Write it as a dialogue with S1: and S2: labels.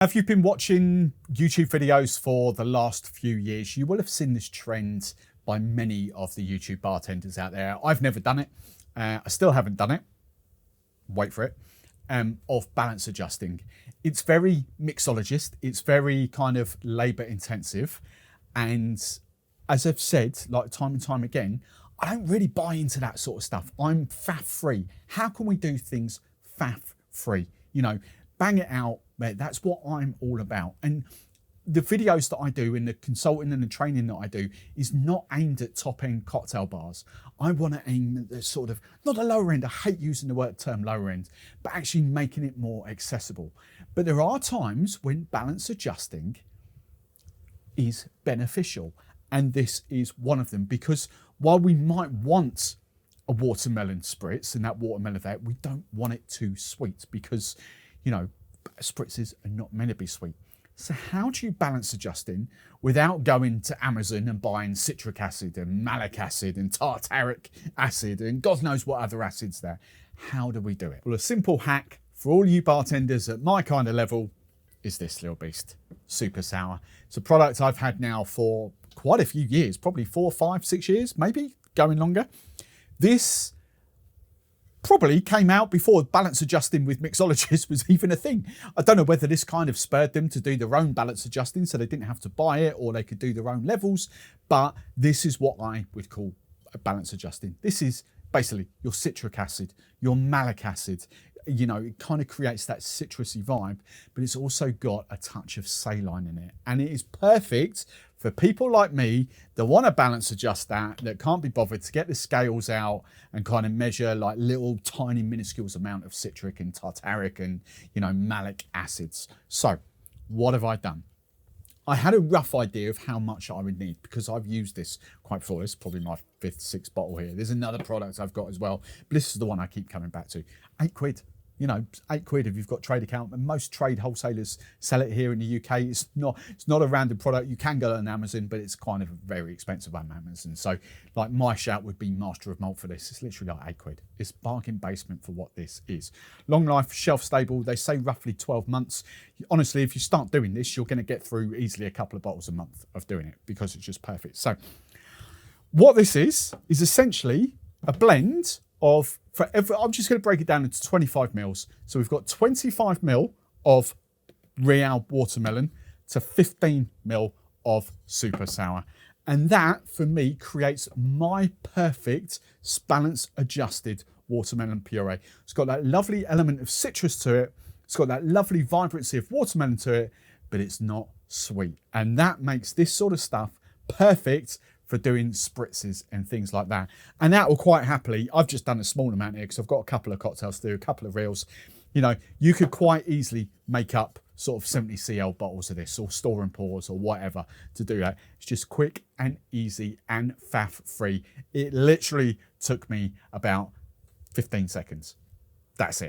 S1: If you've been watching YouTube videos for the last few years, you will have seen this trend by many of the YouTube bartenders out there. I've never done it. I still haven't done it. Wait for it. Of balance adjusting. It's very mixologist. It's very kind of labor intensive. And as I've said, like time and time again, I don't really buy into that sort of stuff. I'm faff free. How can we do things faff free? You know, bang it out. That's what I'm all about. And the videos that I do and the consulting and the training that I do is not aimed at top end cocktail bars. I want to aim at the sort of, not the lower end, I hate using the term lower end, but actually making it more accessible. But there are times when balance adjusting is beneficial. And this is one of them, because while we might want a watermelon spritz and that watermelon there, we don't want it too sweet because, you know, spritzes are not meant to be sweet. So how do you balance adjusting without going to Amazon and buying Citric Acid and Malic Acid and Tartaric Acid and God knows what other acids there? How do we do it? Well, a simple hack for all you bartenders at my kind of level is this little beast, Super Sour. It's a product I've had now for quite a few years, probably 4, 5, 6 years, maybe going longer. This probably came out before balance adjusting with mixologists was even a thing. I don't know whether this kind of spurred them to do their own balance adjusting so they didn't have to buy it or they could do their own levels, but this is what I would call a balance adjusting. This is basically your citric acid, your malic acid. You know, it kind of creates that citrusy vibe, but it's also got a touch of saline in it. And it is perfect for people like me that want to balance adjust that can't be bothered to get the scales out and kind of measure like little tiny minuscule amount of citric and tartaric and, you know, malic acids. So what have I done? I had a rough idea of how much I would need because I've used this quite before. This is probably my 5th, 6th bottle here. There's another product I've got as well, but this is the one I keep coming back to. £8. You know, £8 if you've got trade account, and most trade wholesalers sell it here in the UK. It's not a random product. You can go on Amazon, but it's kind of very expensive on Amazon. So like my shout would be Master of Malt for this. It's literally like £8. It's bargain basement for what this is. Long life, shelf stable. They say roughly 12 months. Honestly, if you start doing this, you're going to get through easily a couple of bottles a month of doing it because it's just perfect. So what this is essentially a blend of, I'm just going to break it down into 25 mils. So we've got 25 mil of Real watermelon to 15 mil of Super Sour. And that, for me, creates my perfect balance adjusted watermelon puree. It's got that lovely element of citrus to it. It's got that lovely vibrancy of watermelon to it, but it's not sweet. And that makes this sort of stuff perfect for doing spritzes and things like that. And that will quite happily, I've just done a small amount here because I've got a couple of cocktails to do, a couple of reels. You know, you could quite easily make up sort of 70 cl bottles of this or store and pours or whatever to do that. It's just quick and easy and faff free. It literally took me about 15 seconds. That's it.